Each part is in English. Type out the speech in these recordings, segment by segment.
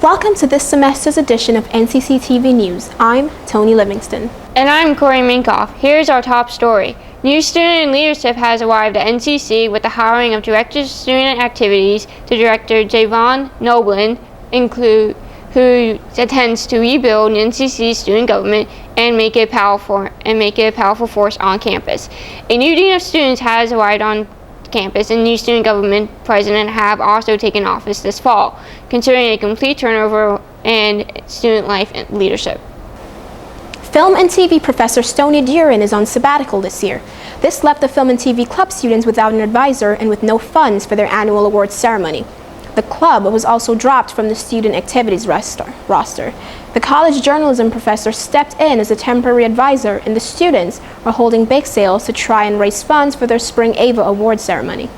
Welcome to this semester's edition of NCC TV News. I'm Tony Livingston. And I'm Corey Minkoff. Here's our top story. New student leadership has arrived at NCC with the hiring of Director of Student Activities to Director Javon Noblin, who intends to rebuild NCC's student government and make it a powerful force on campus. A new dean of students has arrived on campus, and new student government president have also taken office this fall, considering a complete turnover in student life and leadership. Film and TV professor Stony Durin is on sabbatical this year. This left the Film and TV Club students without an advisor and with no funds for their annual awards ceremony. The club was also dropped from the student activities roster. The college journalism professor stepped in as a temporary advisor, and the students are holding bake sales to try and raise funds for their Spring Ava award ceremony.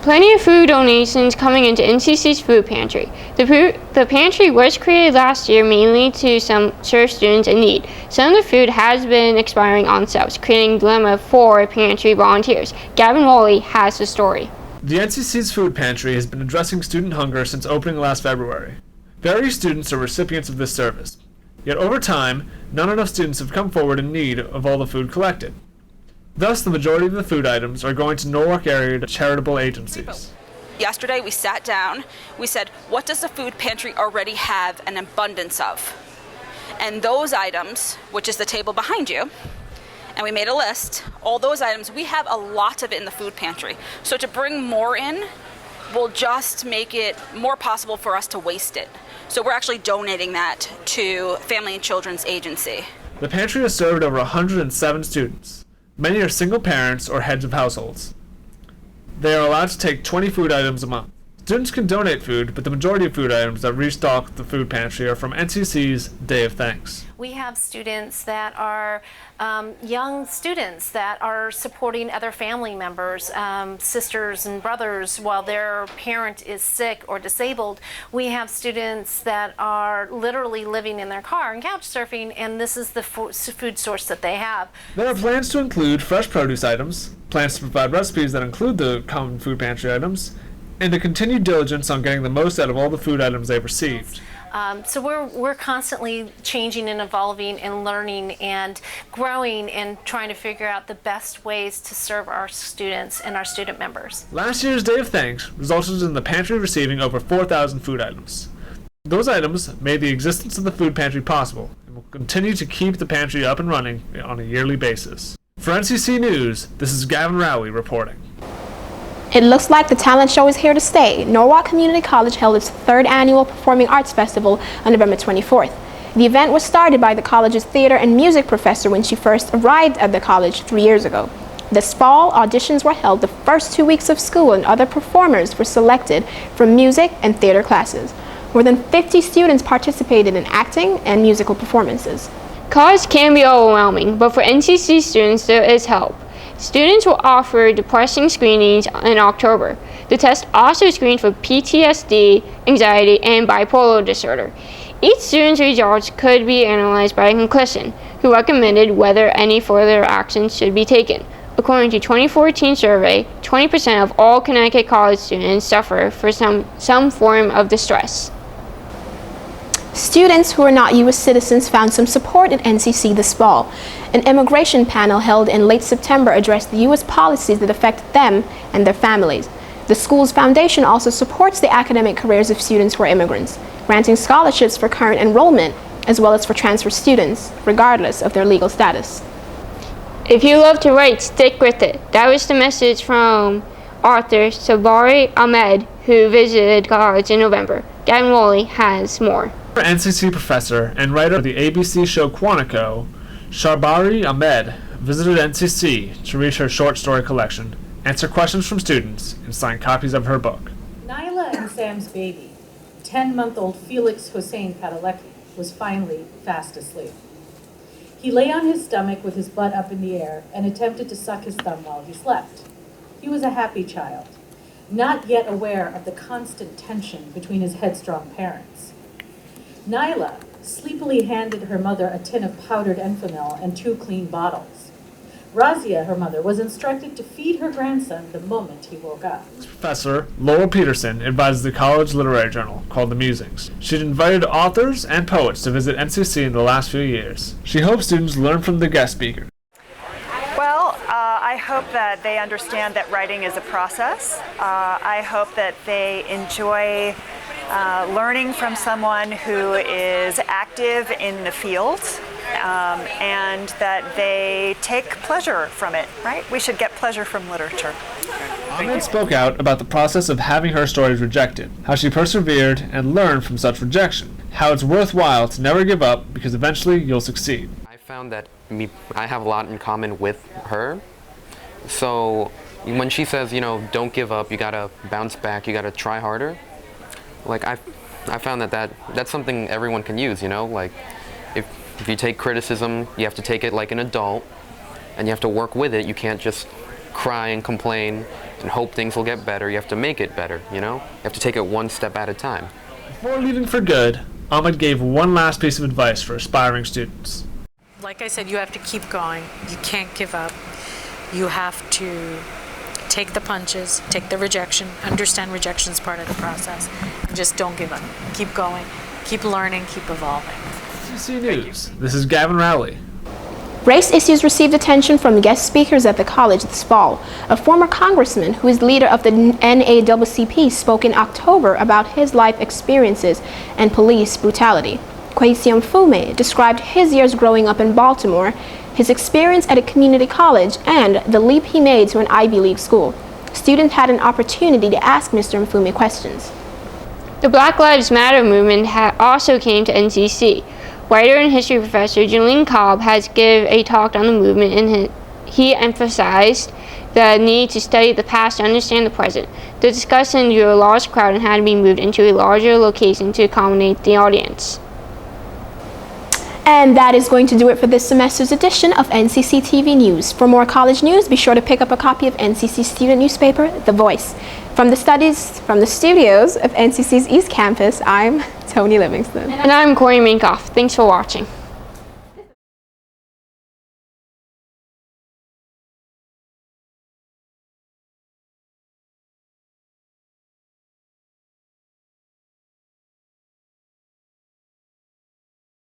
Plenty of food donations coming into NCC's food pantry. The pantry was created last year mainly to serve students in need. Some of the food has been expiring on shelves, creating a dilemma for pantry volunteers. Gavin Woolley has the story. The NCC's food pantry has been addressing student hunger since opening last February. Various students are recipients of this service. Yet over time, not enough students have come forward in need of all the food collected. Thus, the majority of the food items are going to Norwalk area charitable agencies. Yesterday we sat down, we said, what does the food pantry already have an abundance of? And those items, which is the table behind you, and we made a list, all those items, we have a lot of it in the food pantry. So to bring more in will just make it more possible for us to waste it. So we're actually donating that to Family and Children's Agency. The pantry has served over 107 students. Many are single parents or heads of households. They are allowed to take 20 food items a month. Students can donate food, but the majority of food items that restock the food pantry are from NCC's Day of Thanks. We have students that are young students that are supporting other family members, sisters and brothers while their parent is sick or disabled. We have students that are literally living in their car and couch surfing, and this is the food source that they have. There are plans to include fresh produce items, plans to provide recipes that include the common food pantry items, and a continued diligence on getting the most out of all the food items they've received. So we're constantly changing and evolving and learning and growing and trying to figure out the best ways to serve our students and our student members. Last year's Day of Thanks resulted in the pantry receiving over 4,000 food items. Those items made the existence of the food pantry possible and will continue to keep the pantry up and running on a yearly basis. For NCC News, this is Gavin Rowley reporting. It looks like the talent show is here to stay. Norwalk Community College held its third annual Performing Arts Festival on November 24th. The event was started by the college's theater and music professor when she first arrived at the college 3 years ago. This fall, auditions were held the first 2 weeks of school, and other performers were selected from music and theater classes. More than 50 students participated in acting and musical performances. College can be overwhelming, but for NCC students there is help. Students were offered depression screenings in October. The test also screened for PTSD, anxiety, and bipolar disorder. Each student's results could be analyzed by a clinician, who recommended whether any further action should be taken. According to a 2014 survey, 20% of all Connecticut college students suffer from some form of distress. Students who are not U.S. citizens found some support at NCC this fall. An immigration panel held in late September addressed the U.S. policies that affect them and their families. The school's foundation also supports the academic careers of students who are immigrants, granting scholarships for current enrollment as well as for transfer students, regardless of their legal status. If you love to write, stick with it. That was the message from author Sabari Ahmed, who visited college in November. Gavin Woolley has more. NCC professor and writer of the ABC show Quantico, Sharbari Ahmed visited NCC to read her short story collection, answer questions from students, and sign copies of her book. Nyla and Sam's baby, 10-month-old Felix Hossein Padalecki, was finally fast asleep. He lay on his stomach with his butt up in the air and attempted to suck his thumb while he slept. He was a happy child, not yet aware of the constant tension between his headstrong parents. Nyla sleepily handed her mother a tin of powdered Enfamil and 2 clean bottles. Razia, her mother, was instructed to feed her grandson the moment he woke up. Professor Laura Peterson advises the college literary journal called The Musings. She'd invited authors and poets to visit NCC in the last few years. She hopes students learn from the guest speakers. Well, I hope that they understand that writing is a process. I hope that they enjoy learning from someone who is active in the field, and that they take pleasure from it, right? We should get pleasure from literature. Ahmed spoke out about the process of having her stories rejected, how she persevered and learned from such rejection, how it's worthwhile to never give up because eventually you'll succeed. I found that I have a lot in common with her. So when she says, don't give up, you gotta bounce back, you gotta try harder, like I found that's something everyone can use, like if you take criticism, you have to take it like an adult and you have to work with it. You can't just cry and complain and hope things will get better. You have to make it better, you have to take it one step at a time. Before leaving for good, Ahmed gave one last piece of advice for aspiring students. Like I said, you have to keep going. You can't give up. You have to take the punches, take the rejection, understand rejection is part of the process, and just don't give up. Keep going, keep learning, keep evolving. CC News, this is Gavin Rowley. Race issues received attention from guest speakers at the college this fall. A former congressman who is leader of the NAACP spoke in October about his life experiences and police brutality. Kwesi Mfume described his years growing up in Baltimore, his experience at a community college, and the leap he made to an Ivy League school. Students had an opportunity to ask Mr. Mfume questions. The Black Lives Matter movement also came to NCC. Writer and history professor Jalene Cobb has given a talk on the movement, and he emphasized the need to study the past to understand the present. The discussion drew a large crowd and had to be moved into a larger location to accommodate the audience. And that is going to do it for this semester's edition of NCC TV News. For more college news, be sure to pick up a copy of NCC student newspaper, The Voice. From the studios of NCC's East Campus, I'm Tony Livingston. And I'm Corey Minkoff. Thanks for watching.